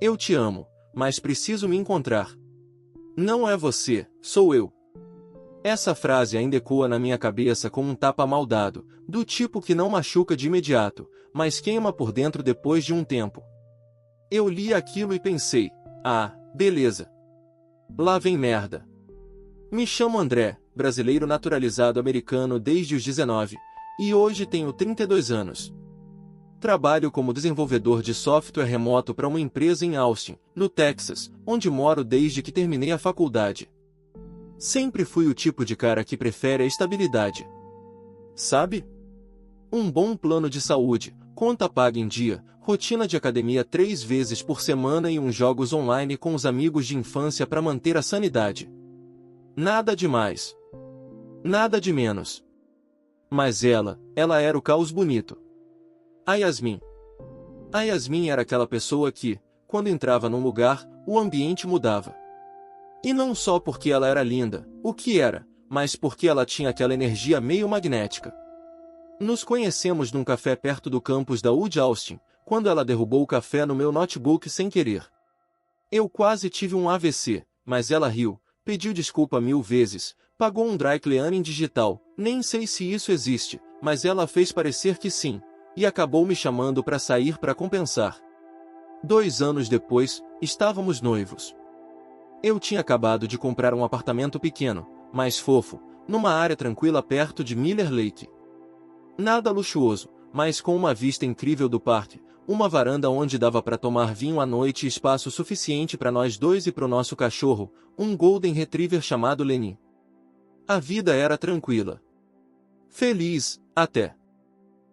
Eu te amo, mas preciso me encontrar. Não é você, sou eu. Essa frase ainda ecoa na minha cabeça como um tapa mal dado, do tipo que não machuca de imediato, mas queima por dentro depois de um tempo. Eu li aquilo e pensei, ah, beleza. Lá vem merda. Me chamo André, brasileiro naturalizado americano desde os 19, e hoje tenho 32 anos. Trabalho como desenvolvedor de software remoto para uma empresa em Austin, no Texas, onde moro desde que terminei a faculdade. Sempre fui o tipo de cara que prefere a estabilidade. Sabe? Um bom plano de saúde, conta paga em dia, rotina de academia 3 vezes por semana e uns jogos online com os amigos de infância para manter a sanidade. Nada de mais. Nada de menos. Mas ela era o caos bonito. A Yasmin. A Yasmin era aquela pessoa que, quando entrava num lugar, o ambiente mudava. E não só porque ela era linda, o que era, mas porque ela tinha aquela energia meio magnética. Nos conhecemos num café perto do campus da UD Austin, quando ela derrubou o café no meu notebook sem querer. Eu quase tive um AVC, mas ela riu, pediu desculpa 1000 vezes, pagou um dry cleaning digital, nem sei se isso existe, mas ela fez parecer que sim, e acabou me chamando para sair para compensar. 2 anos depois, estávamos noivos. Eu tinha acabado de comprar um apartamento pequeno, mas fofo, numa área tranquila perto de Miller Lake. Nada luxuoso, mas com uma vista incrível do parque, uma varanda onde dava para tomar vinho à noite e espaço suficiente para nós dois e para o nosso cachorro, um Golden Retriever chamado Lenny. A vida era tranquila. Feliz, até.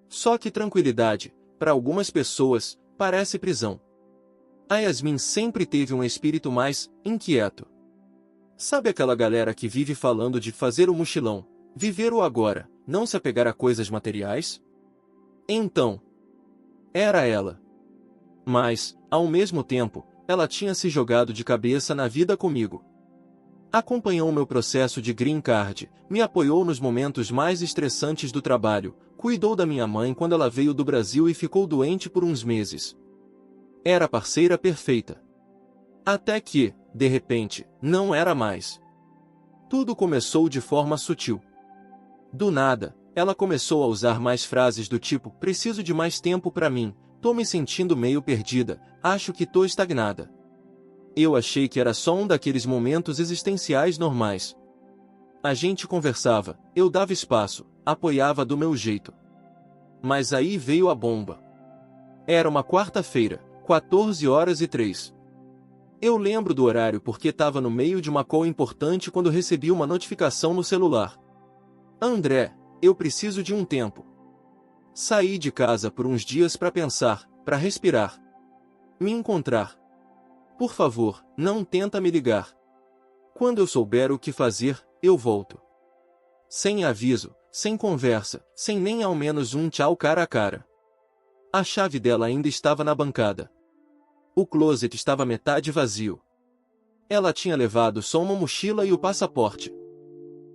Só que tranquilidade, para algumas pessoas, parece prisão. A Yasmin sempre teve um espírito mais inquieto. Sabe aquela galera que vive falando de fazer o mochilão, viver o agora, não se apegar a coisas materiais? Então, era ela. Mas, ao mesmo tempo, ela tinha se jogado de cabeça na vida comigo. Acompanhou meu processo de green card, me apoiou nos momentos mais estressantes do trabalho, cuidou da minha mãe quando ela veio do Brasil e ficou doente por uns meses. Era a parceira perfeita. Até que, de repente, não era mais. Tudo começou de forma sutil. Do nada, ela começou a usar mais frases do tipo: preciso de mais tempo para mim, tô me sentindo meio perdida, acho que tô estagnada. Eu achei que era só um daqueles momentos existenciais normais. A gente conversava, eu dava espaço, apoiava do meu jeito. Mas aí veio a bomba. Era uma quarta-feira, 14h03. Eu lembro do horário porque estava no meio de uma call importante quando recebi uma notificação no celular. André, eu preciso de um tempo. Saí de casa por uns dias para pensar, para respirar. Me encontrar. Por favor, não tenta me ligar. Quando eu souber o que fazer, eu volto. Sem aviso, sem conversa, sem nem ao menos um tchau cara a cara. A chave dela ainda estava na bancada. O closet estava metade vazio. Ela tinha levado só uma mochila e o passaporte.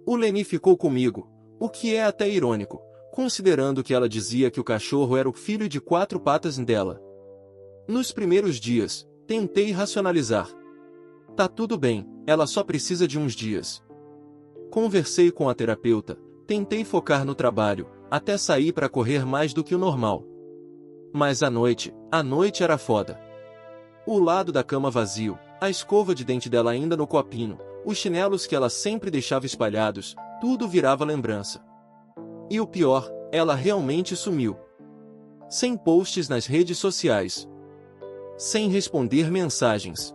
O Lenny ficou comigo, o que é até irônico, considerando que ela dizia que o cachorro era o filho de 4 patas dela. Nos primeiros dias, tentei racionalizar. Tá tudo bem, ela só precisa de uns dias. Conversei com a terapeuta, tentei focar no trabalho, até sair para correr mais do que o normal. Mas a noite era foda. O lado da cama vazio, a escova de dente dela ainda no copinho, os chinelos que ela sempre deixava espalhados, tudo virava lembrança. E o pior, ela realmente sumiu. Sem posts nas redes sociais. Sem responder mensagens.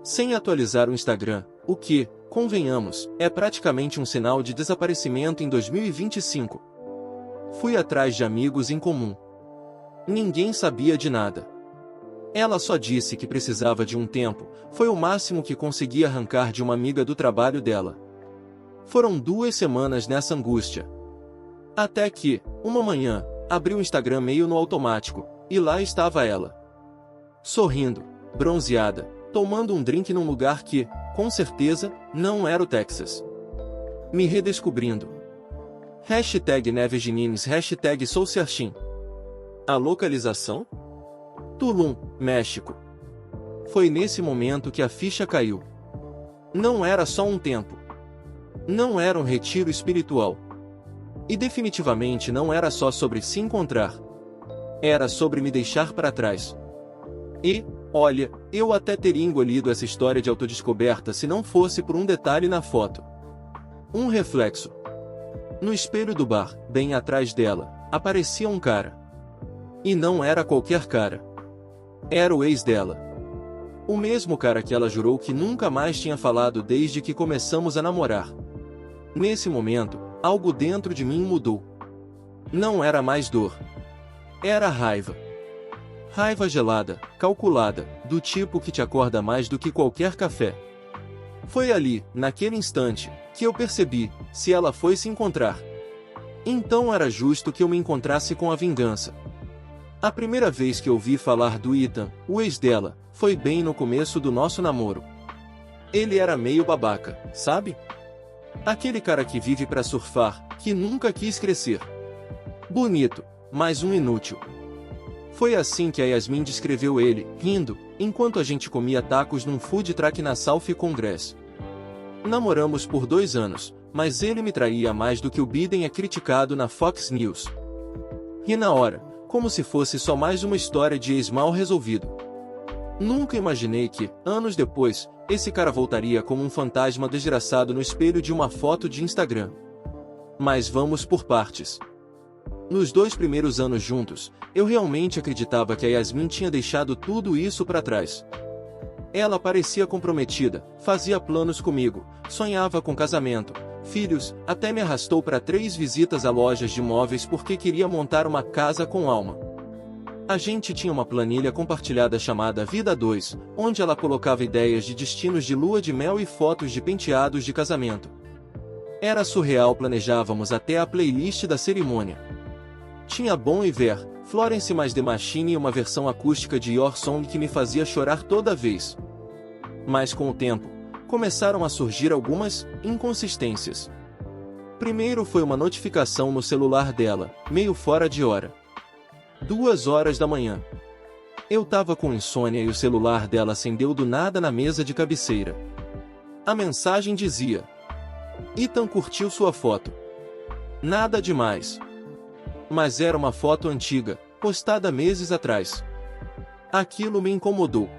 Sem atualizar o Instagram, o que, convenhamos, é praticamente um sinal de desaparecimento em 2025. Fui atrás de amigos em comum. Ninguém sabia de nada. Ela só disse que precisava de um tempo, foi o máximo que consegui arrancar de uma amiga do trabalho dela. Foram 2 semanas nessa angústia. Até que, uma manhã, abri o Instagram meio no automático, e lá estava ela. Sorrindo, bronzeada, tomando um drink num lugar que, com certeza, não era o Texas. Me redescobrindo. #NeveGenines, #SouCertin. A localização? Tulum, México. Foi nesse momento que a ficha caiu. Não era só um tempo. Não era um retiro espiritual. E definitivamente não era só sobre se encontrar. Era sobre me deixar para trás. E, olha, eu até teria engolido essa história de autodescoberta se não fosse por um detalhe na foto. Um reflexo. No espelho do bar, bem atrás dela, aparecia um cara. E não era qualquer cara. Era o ex dela. O mesmo cara que ela jurou que nunca mais tinha falado desde que começamos a namorar. Nesse momento, algo dentro de mim mudou. Não era mais dor. Era raiva. Raiva gelada, calculada, do tipo que te acorda mais do que qualquer café. Foi ali, naquele instante, que eu percebi, se ela foi se encontrar, então era justo que eu me encontrasse com a vingança. A primeira vez que ouvi falar do Ethan, o ex dela, foi bem no começo do nosso namoro. Ele era meio babaca, sabe? Aquele cara que vive pra surfar, que nunca quis crescer. Bonito, mas um inútil. Foi assim que a Yasmin descreveu ele, rindo, enquanto a gente comia tacos num food truck na South Congress. Namoramos por 2 anos, mas ele me traía mais do que o Biden é criticado na Fox News. E na hora, como se fosse só mais uma história de ex mal resolvido. Nunca imaginei que, anos depois, esse cara voltaria como um fantasma desgraçado no espelho de uma foto de Instagram. Mas vamos por partes. Nos 2 primeiros anos juntos, eu realmente acreditava que a Yasmin tinha deixado tudo isso para trás. Ela parecia comprometida, fazia planos comigo, sonhava com casamento, filhos, até me arrastou para 3 visitas a lojas de móveis porque queria montar uma casa com alma. A gente tinha uma planilha compartilhada chamada Vida 2, onde ela colocava ideias de destinos de lua de mel e fotos de penteados de casamento. Era surreal, planejávamos até a playlist da cerimônia. Tinha Bon Iver, Florence mais The Machine e uma versão acústica de Your Song que me fazia chorar toda vez. Mas com o tempo, começaram a surgir algumas inconsistências. Primeiro foi uma notificação no celular dela, meio fora de hora. 2 horas da manhã. Eu tava com insônia e o celular dela acendeu do nada na mesa de cabeceira. A mensagem dizia: Ethan curtiu sua foto. Nada demais. Mas era uma foto antiga, postada meses atrás. Aquilo me incomodou.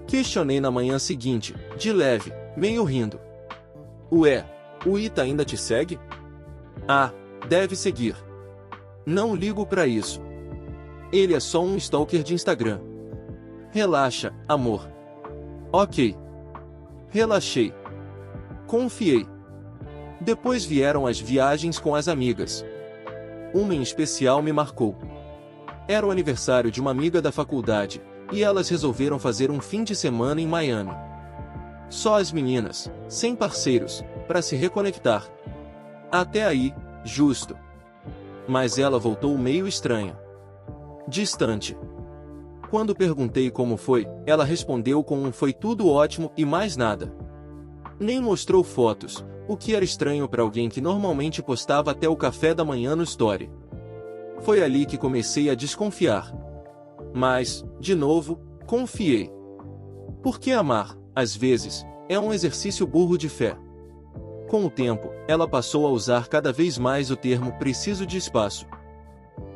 Questionei na manhã seguinte, de leve, meio rindo. Ué, o Ethan ainda te segue? Ah, deve seguir. Não ligo pra isso. Ele é só um stalker de Instagram. Relaxa, amor. Ok. Relaxei. Confiei. Depois vieram as viagens com as amigas. Uma em especial me marcou. Era o aniversário de uma amiga da faculdade, e elas resolveram fazer um fim de semana em Miami. Só as meninas, sem parceiros, para se reconectar. Até aí, justo. Mas ela voltou meio estranha. Distante. Quando perguntei como foi, ela respondeu com um "foi tudo ótimo" e mais nada. Nem mostrou fotos, o que era estranho para alguém que normalmente postava até o café da manhã no story. Foi ali que comecei a desconfiar. Mas, de novo, confiei. Porque amar, às vezes, é um exercício burro de fé. Com o tempo, ela passou a usar cada vez mais o termo "preciso de espaço".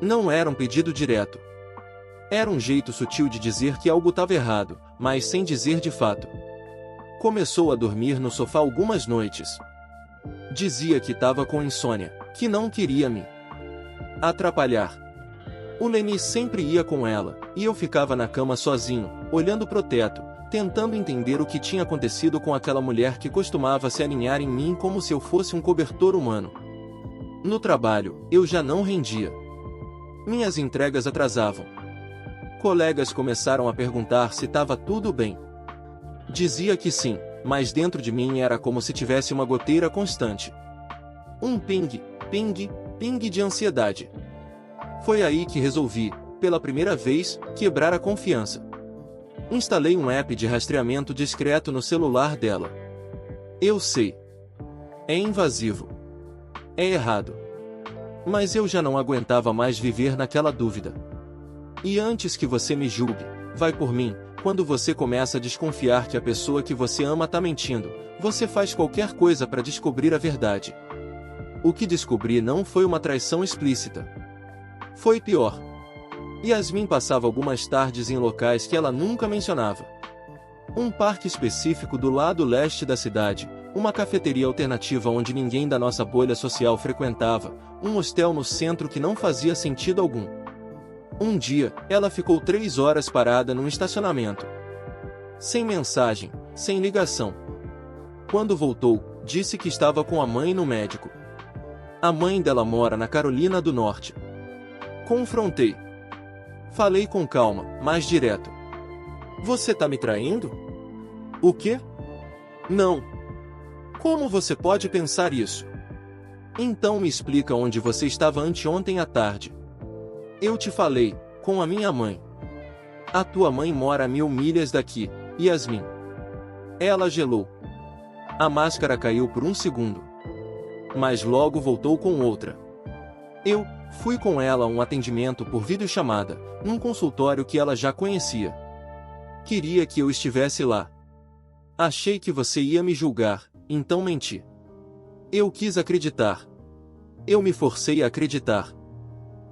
Não era um pedido direto. Era um jeito sutil de dizer que algo estava errado, mas sem dizer de fato. Começou a dormir no sofá algumas noites. Dizia que estava com insônia, que não queria me atrapalhar. O Lenny sempre ia com ela, e eu ficava na cama sozinho, olhando pro teto, tentando entender o que tinha acontecido com aquela mulher que costumava se aninhar em mim como se eu fosse um cobertor humano. No trabalho, eu já não rendia. Minhas entregas atrasavam. Colegas começaram a perguntar se estava tudo bem. Dizia que sim, mas dentro de mim era como se tivesse uma goteira constante. Um ping, ping, ping de ansiedade. Foi aí que resolvi, pela primeira vez, quebrar a confiança. Instalei um app de rastreamento discreto no celular dela. Eu sei. É invasivo. É errado. Mas eu já não aguentava mais viver naquela dúvida. E antes que você me julgue, vai por mim, quando você começa a desconfiar que a pessoa que você ama tá mentindo, você faz qualquer coisa para descobrir a verdade. O que descobri não foi uma traição explícita. Foi pior. Yasmin passava algumas tardes em locais que ela nunca mencionava. Um parque específico do lado leste da cidade, uma cafeteria alternativa onde ninguém da nossa bolha social frequentava, um hostel no centro que não fazia sentido algum. Um dia, ela ficou 3 horas parada num estacionamento. Sem mensagem, sem ligação. Quando voltou, disse que estava com a mãe no médico. A mãe dela mora na Carolina do Norte. Confrontei. Falei com calma, mas direto. Você tá me traindo? O quê? Não. Como você pode pensar isso? Então me explica onde você estava anteontem à tarde. Eu te falei, com a minha mãe. A tua mãe mora a 1000 milhas daqui, Yasmin. Ela gelou. A máscara caiu por um segundo. Mas logo voltou com outra. Eu fui com ela a um atendimento por videochamada, num consultório que ela já conhecia. Queria que eu estivesse lá. Achei que você ia me julgar, então menti. Eu quis acreditar. Eu me forcei a acreditar.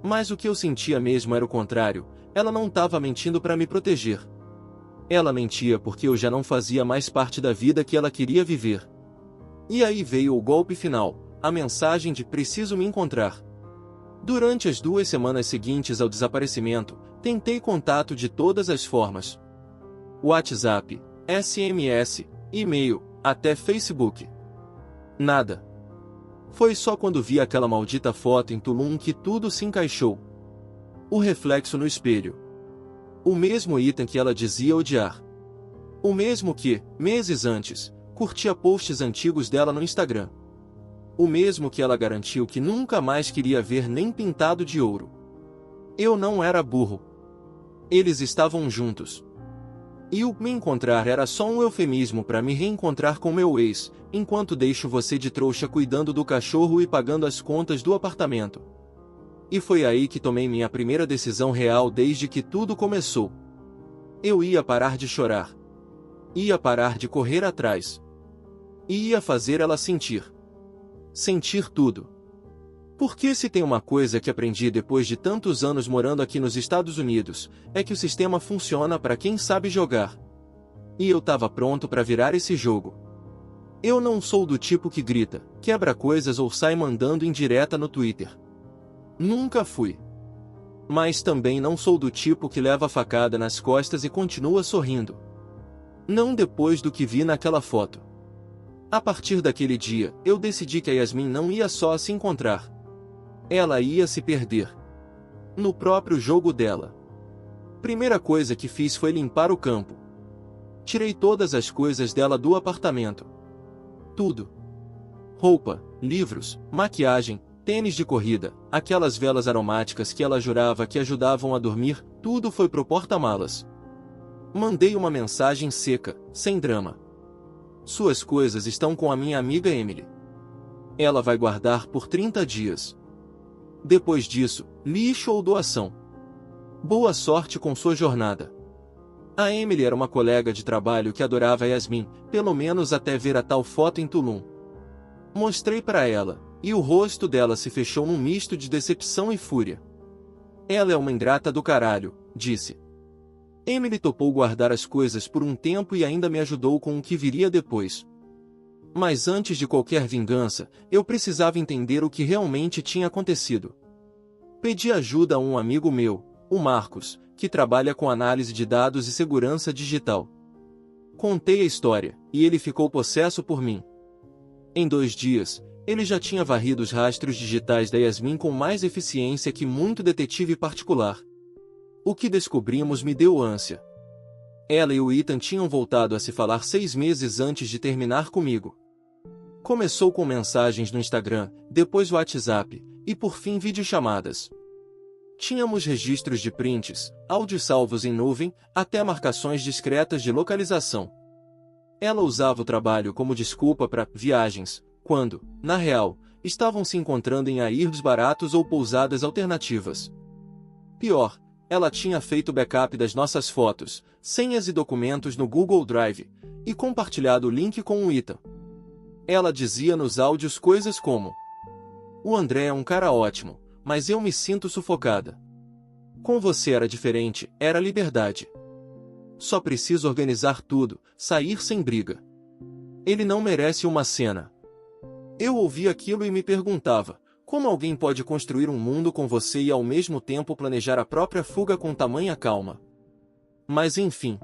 Mas o que eu sentia mesmo era o contrário, ela não estava mentindo para me proteger. Ela mentia porque eu já não fazia mais parte da vida que ela queria viver. E aí veio o golpe final, a mensagem de preciso me encontrar. Durante as 2 semanas seguintes ao desaparecimento, tentei contato de todas as formas. WhatsApp, SMS, e-mail, até Facebook. Nada. Foi só quando vi aquela maldita foto em Tulum que tudo se encaixou. O reflexo no espelho. O mesmo item que ela dizia odiar. O mesmo que, meses antes, curtia posts antigos dela no Instagram. O mesmo que ela garantiu que nunca mais queria ver nem pintado de ouro. Eu não era burro. Eles estavam juntos. E o me encontrar era só um eufemismo para me reencontrar com meu ex, enquanto deixo você de trouxa cuidando do cachorro e pagando as contas do apartamento. E foi aí que tomei minha primeira decisão real desde que tudo começou. Eu ia parar de chorar. Ia parar de correr atrás. E ia fazer ela sentir. Sentir tudo. Porque se tem uma coisa que aprendi depois de tantos anos morando aqui nos Estados Unidos, é que o sistema funciona para quem sabe jogar. E eu tava pronto para virar esse jogo. Eu não sou do tipo que grita, quebra coisas ou sai mandando indireta no Twitter. Nunca fui. Mas também não sou do tipo que leva a facada nas costas e continua sorrindo. Não depois do que vi naquela foto. A partir daquele dia, eu decidi que a Yasmin não ia só se encontrar. Ela ia se perder. No próprio jogo dela. Primeira coisa que fiz foi limpar o campo. Tirei todas as coisas dela do apartamento. Tudo. Roupa, livros, maquiagem, tênis de corrida, aquelas velas aromáticas que ela jurava que ajudavam a dormir, tudo foi pro porta-malas. Mandei uma mensagem seca, sem drama. Suas coisas estão com a minha amiga Emily. Ela vai guardar por 30 dias. Depois disso, lixo ou doação. Boa sorte com sua jornada. A Emily era uma colega de trabalho que adorava Yasmin, pelo menos até ver a tal foto em Tulum. Mostrei para ela, e o rosto dela se fechou num misto de decepção e fúria. Ela é uma ingrata do caralho, disse. Emily topou guardar as coisas por um tempo e ainda me ajudou com o que viria depois. Mas antes de qualquer vingança, eu precisava entender o que realmente tinha acontecido. Pedi ajuda a um amigo meu, o Marcos, que trabalha com análise de dados e segurança digital. Contei a história, e ele ficou possesso por mim. Em 2 dias, ele já tinha varrido os rastros digitais da Yasmin com mais eficiência que muito detetive particular. O que descobrimos me deu ânsia. Ela e o Ethan tinham voltado a se falar 6 meses antes de terminar comigo. Começou com mensagens no Instagram, depois WhatsApp, e por fim videochamadas. Tínhamos registros de prints, áudios salvos em nuvem, até marcações discretas de localização. Ela usava o trabalho como desculpa para viagens, quando, na real, estavam se encontrando em airbnbs baratos ou pousadas alternativas. Pior, ela tinha feito backup das nossas fotos, senhas e documentos no Google Drive, e compartilhado o link com o Ethan. Ela dizia nos áudios coisas como: "O André é um cara ótimo, mas eu me sinto sufocada. Com você era diferente, era liberdade. Só preciso organizar tudo, sair sem briga. Ele não merece uma cena." Eu ouvia aquilo e me perguntava: como alguém pode construir um mundo com você e ao mesmo tempo planejar a própria fuga com tamanha calma? Mas enfim.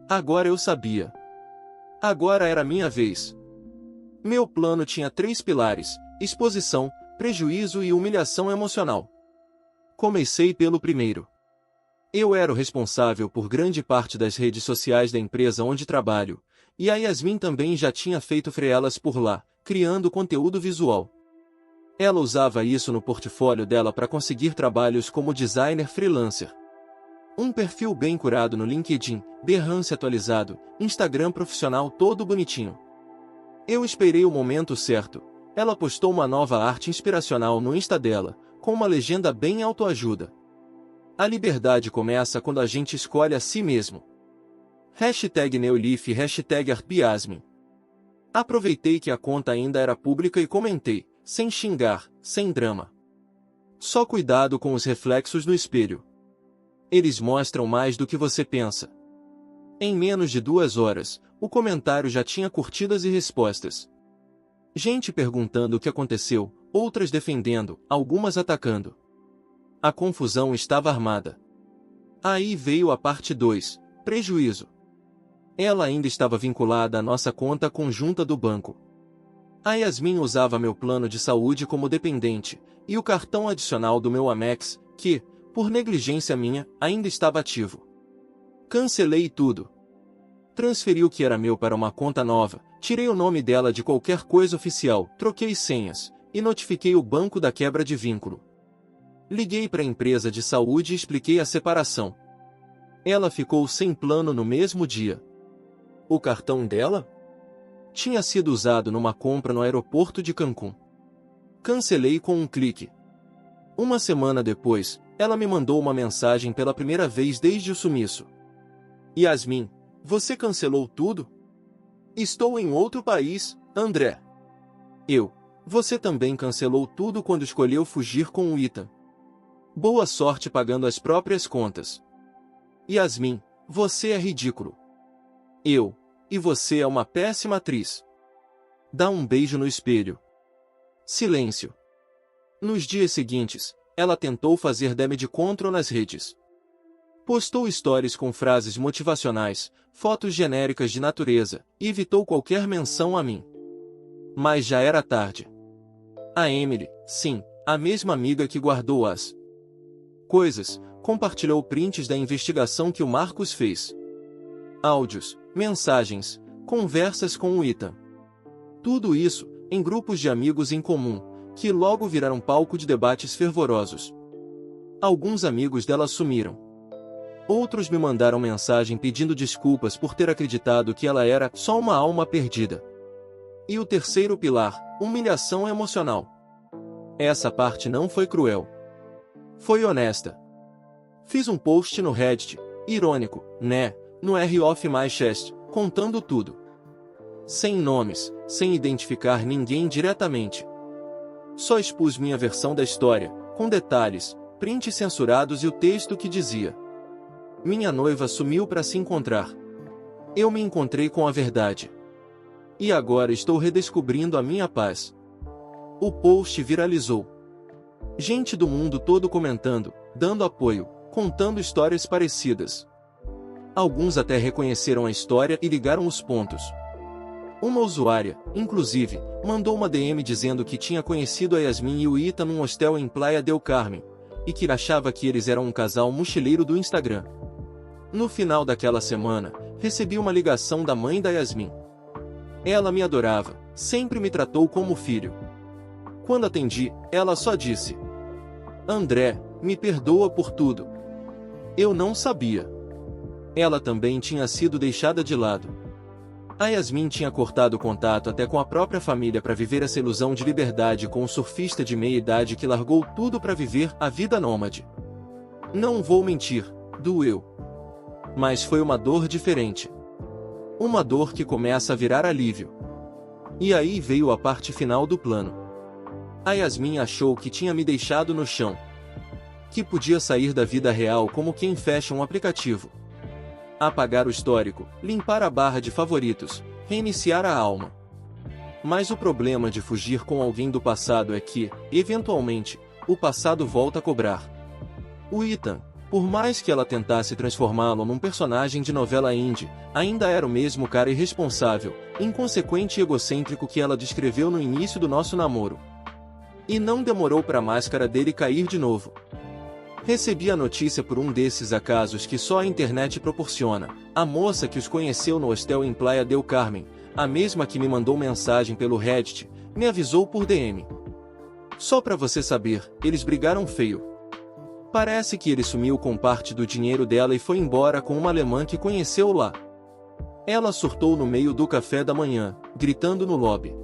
Agora eu sabia. Agora era minha vez. Meu plano tinha 3 pilares: exposição, prejuízo e humilhação emocional. Comecei pelo primeiro. Eu era o responsável por grande parte das redes sociais da empresa onde trabalho, e a Yasmin também já tinha feito freelas por lá, criando conteúdo visual. Ela usava isso no portfólio dela para conseguir trabalhos como designer freelancer. Um perfil bem curado no LinkedIn, Behance atualizado, Instagram profissional todo bonitinho. Eu esperei o momento certo. Ela postou uma nova arte inspiracional no Insta dela, com uma legenda bem autoajuda. A liberdade começa quando a gente escolhe a si mesmo. #Neolif e #ArtBiasmin. Aproveitei que a conta ainda era pública e comentei, sem xingar, sem drama. Só cuidado com os reflexos no espelho. Eles mostram mais do que você pensa. Em menos de 2 horas, o comentário já tinha curtidas e respostas. Gente perguntando o que aconteceu, outras defendendo, algumas atacando. A confusão estava armada. Aí veio a parte 2, prejuízo. Ela ainda estava vinculada à nossa conta conjunta do banco. A Yasmin usava meu plano de saúde como dependente, e o cartão adicional do meu Amex, que, por negligência minha, ainda estava ativo. Cancelei tudo. Transferi o que era meu para uma conta nova, tirei o nome dela de qualquer coisa oficial, troquei senhas, e notifiquei o banco da quebra de vínculo. Liguei para a empresa de saúde e expliquei a separação. Ela ficou sem plano no mesmo dia. O cartão dela tinha sido usado numa compra no aeroporto de Cancún. Cancelei com um clique. Uma semana depois, ela me mandou uma mensagem pela primeira vez desde o sumiço. Yasmin, você cancelou tudo? Estou em outro país, André. Você também cancelou tudo quando escolheu fugir com o Ethan. Boa sorte pagando as próprias contas. Yasmin, você é ridículo. E você é uma péssima atriz. Dá um beijo no espelho. Silêncio. Nos dias seguintes, ela tentou fazer damage control nas redes. Postou stories com frases motivacionais, fotos genéricas de natureza, e evitou qualquer menção a mim. Mas já era tarde. A Emily, sim, a mesma amiga que guardou as coisas, compartilhou prints da investigação que o Marcos fez. Áudios, mensagens, conversas com o Ethan. Tudo isso, em grupos de amigos em comum, que logo viraram palco de debates fervorosos. Alguns amigos dela sumiram. Outros me mandaram mensagem pedindo desculpas por ter acreditado que ela era só uma alma perdida. E o terceiro pilar, humilhação emocional. Essa parte não foi cruel. Foi honesta. Fiz um post no Reddit, irônico, né, no r/MyChest, contando tudo. Sem nomes, sem identificar ninguém diretamente. Só expus minha versão da história, com detalhes, prints censurados e o texto que dizia: minha noiva sumiu para se encontrar. Eu me encontrei com a verdade. E agora estou redescobrindo a minha paz. O post viralizou. Gente do mundo todo comentando, dando apoio, contando histórias parecidas. Alguns até reconheceram a história e ligaram os pontos. Uma usuária, inclusive, mandou uma DM dizendo que tinha conhecido a Yasmin e o Ethan num hostel em Playa del Carmen, e que achava que eles eram um casal mochileiro do Instagram. No final daquela semana, recebi uma ligação da mãe da Yasmin. Ela me adorava, sempre me tratou como filho. Quando atendi, ela só disse: André, me perdoa por tudo. Eu não sabia. Ela também tinha sido deixada de lado. A Yasmin tinha cortado contato até com a própria família para viver essa ilusão de liberdade com um surfista de meia-idade que largou tudo para viver a vida nômade. Não vou mentir, doeu. Mas foi uma dor diferente. Uma dor que começa a virar alívio. E aí veio a parte final do plano. A Yasmin achou que tinha me deixado no chão. Que podia sair da vida real como quem fecha um aplicativo. Apagar o histórico, limpar a barra de favoritos, reiniciar a alma. Mas o problema de fugir com alguém do passado é que, eventualmente, o passado volta a cobrar. O Ethan, por mais que ela tentasse transformá-lo num personagem de novela indie, ainda era o mesmo cara irresponsável, inconsequente e egocêntrico que ela descreveu no início do nosso namoro. E não demorou para a máscara dele cair de novo. Recebi a notícia por um desses acasos que só a internet proporciona, a moça que os conheceu no hostel em Playa del Carmen, a mesma que me mandou mensagem pelo Reddit, me avisou por DM. Só pra você saber, eles brigaram feio. Parece que ele sumiu com parte do dinheiro dela e foi embora com uma alemã que conheceu lá. Ela surtou no meio do café da manhã, gritando no lobby.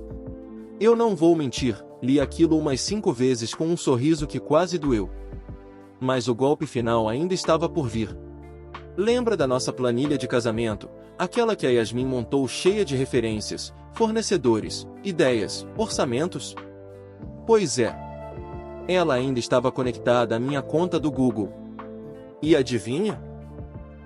Eu não vou mentir, li aquilo umas 5 vezes com um sorriso que quase doeu. Mas o golpe final ainda estava por vir. Lembra da nossa planilha de casamento, aquela que a Yasmin montou cheia de referências, fornecedores, ideias, orçamentos? Pois é. Ela ainda estava conectada à minha conta do Google. E adivinha?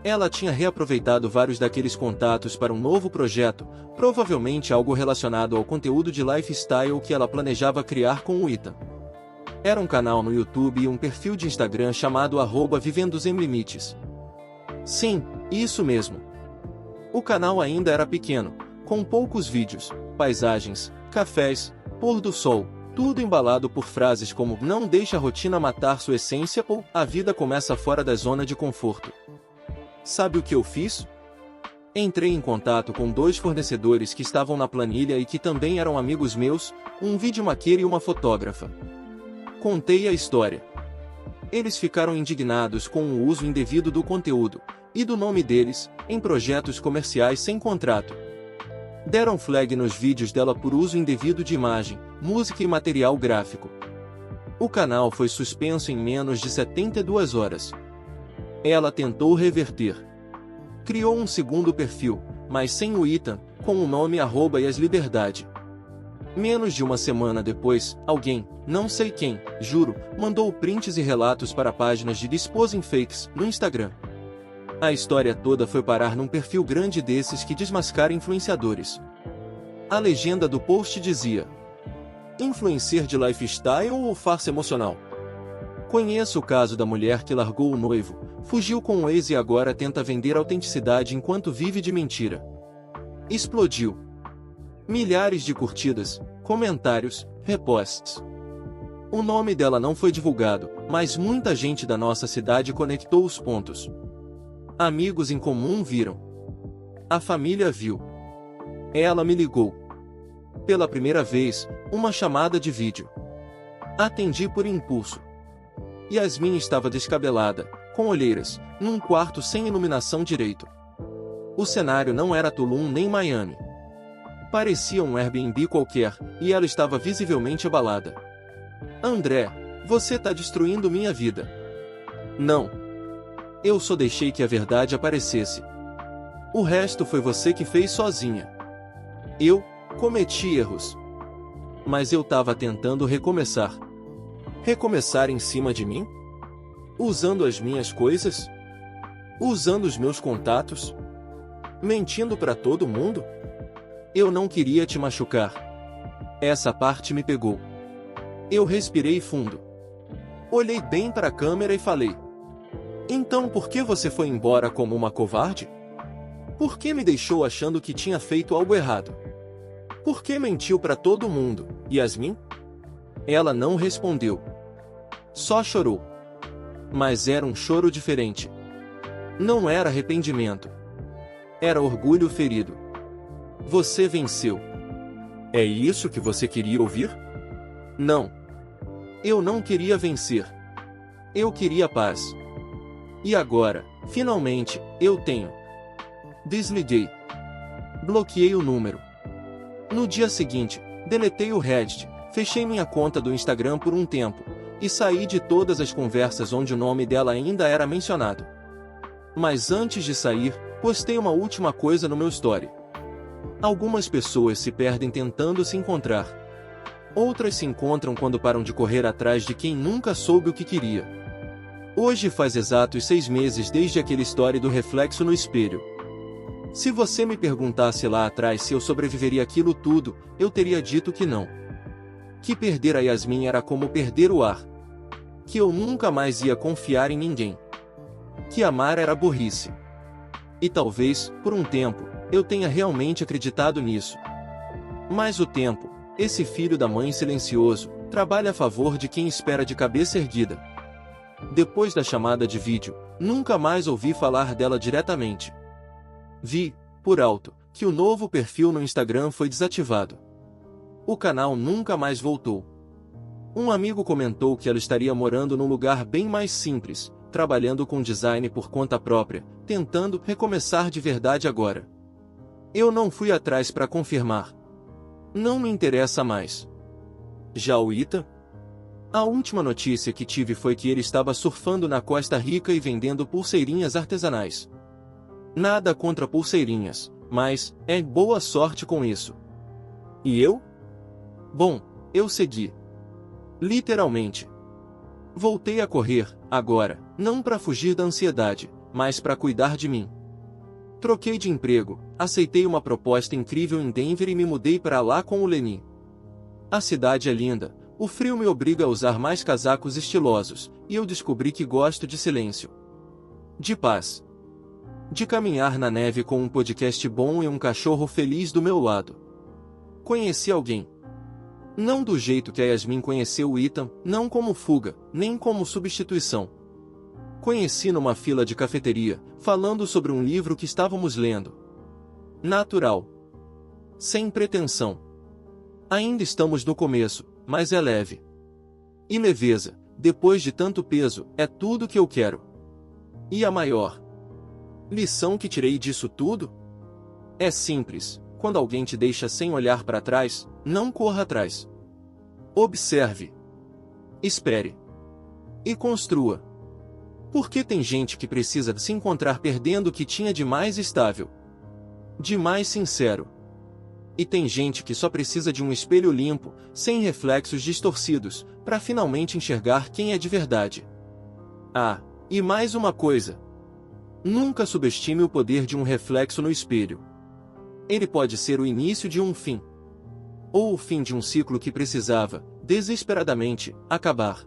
Ela tinha reaproveitado vários daqueles contatos para um novo projeto, provavelmente algo relacionado ao conteúdo de lifestyle que ela planejava criar com o Ethan. Era um canal no YouTube e um perfil de Instagram chamado @vivendosem-limites. Sim, isso mesmo. O canal ainda era pequeno, com poucos vídeos, paisagens, cafés, pôr do sol, tudo embalado por frases como "não deixe a rotina matar sua essência" ou "a vida começa fora da zona de conforto". Sabe o que eu fiz? Entrei em contato com 2 fornecedores que estavam na planilha e que também eram amigos meus, um videomaker e uma fotógrafa. Contei a história. Eles ficaram indignados com o uso indevido do conteúdo, e do nome deles, em projetos comerciais sem contrato. Deram flag nos vídeos dela por uso indevido de imagem, música e material gráfico. O canal foi suspenso em menos de 72 horas. Ela tentou reverter. Criou um segundo perfil, mas sem o Ethan, com o nome @yasliberdade. Menos de uma semana depois, alguém, não sei quem, juro, mandou prints e relatos para páginas de Disposing Fakes no Instagram. A história toda foi parar num perfil grande desses que desmascara influenciadores. A legenda do post dizia: influencer de lifestyle ou farsa emocional? Conheço o caso da mulher que largou o noivo, fugiu com o ex e agora tenta vender autenticidade enquanto vive de mentira. Explodiu. Milhares de curtidas, comentários, reposts. O nome dela não foi divulgado, mas muita gente da nossa cidade conectou os pontos. Amigos em comum viram. A família viu. Ela me ligou. Pela primeira vez, uma chamada de vídeo. Atendi por impulso. Yasmin estava descabelada, com olheiras, num quarto sem iluminação direito. O cenário não era Tulum nem Miami. Parecia um Airbnb qualquer, e ela estava visivelmente abalada. André, você tá destruindo minha vida. Não. Eu só deixei que a verdade aparecesse. O resto foi você que fez sozinha. Eu cometi erros. Mas eu tava tentando recomeçar. Recomeçar em cima de mim? Usando as minhas coisas? Usando os meus contatos? Mentindo pra todo mundo? Eu não queria te machucar. Essa parte me pegou. Eu respirei fundo. Olhei bem para a câmera e falei: então por que você foi embora como uma covarde? Por que me deixou achando que tinha feito algo errado? Por que mentiu para todo mundo, Yasmin? Ela não respondeu. Só chorou. Mas era um choro diferente. Não era arrependimento. Era orgulho ferido. Você venceu. É isso que você queria ouvir? Não. Eu não queria vencer. Eu queria paz. E agora, finalmente, eu tenho. Desliguei. Bloqueei o número. No dia seguinte, deletei o Reddit, fechei minha conta do Instagram por um tempo, E saí de todas as conversas onde o nome dela ainda era mencionado. Mas antes de sair, postei uma última coisa no meu story. Algumas pessoas se perdem tentando se encontrar. Outras se encontram quando param de correr atrás de quem nunca soube o que queria. Hoje faz exatos 6 meses desde aquele story do reflexo no espelho. Se você me perguntasse lá atrás se eu sobreviveria àquilo tudo, eu teria dito que não. Que perder a Yasmin era como perder o ar. Que eu nunca mais ia confiar em ninguém. Que amar era burrice. E talvez, por um tempo, eu tenha realmente acreditado nisso. Mas o tempo, esse filho da mãe silencioso, trabalha a favor de quem espera de cabeça erguida. Depois da chamada de vídeo, nunca mais ouvi falar dela diretamente. Vi, por alto, que o novo perfil no Instagram foi desativado. O canal nunca mais voltou. Um amigo comentou que ela estaria morando num lugar bem mais simples, trabalhando com design por conta própria, tentando recomeçar de verdade agora. Eu não fui atrás para confirmar. Não me interessa mais. Já o Ethan? A última notícia que tive foi que ele estava surfando na Costa Rica e vendendo pulseirinhas artesanais. Nada contra pulseirinhas, mas boa sorte com isso. E eu? Bom, eu segui. Literalmente. Voltei a correr, agora, não para fugir da ansiedade, mas para cuidar de mim. Troquei de emprego, aceitei uma proposta incrível em Denver e me mudei para lá com o Lenny. A cidade é linda, o frio me obriga a usar mais casacos estilosos, e eu descobri que gosto de silêncio. De paz. De caminhar na neve com um podcast bom e um cachorro feliz do meu lado. Conheci alguém. Não do jeito que a Yasmin conheceu o Ethan, não como fuga, nem como substituição. Conheci numa fila de cafeteria, falando sobre um livro que estávamos lendo. Natural. Sem pretensão. Ainda estamos no começo, mas é leve. E leveza, depois de tanto peso, é tudo que eu quero. E a maior lição que tirei disso tudo? É simples, quando alguém te deixa sem olhar para trás, não corra atrás. Observe. Espere. E construa. Porque tem gente que precisa se encontrar perdendo o que tinha de mais estável. De mais sincero. E tem gente que só precisa de um espelho limpo, sem reflexos distorcidos, para finalmente enxergar quem é de verdade. Ah, e mais uma coisa. Nunca subestime o poder de um reflexo no espelho. Ele pode ser o início de um fim. Ou o fim de um ciclo que precisava, desesperadamente, acabar.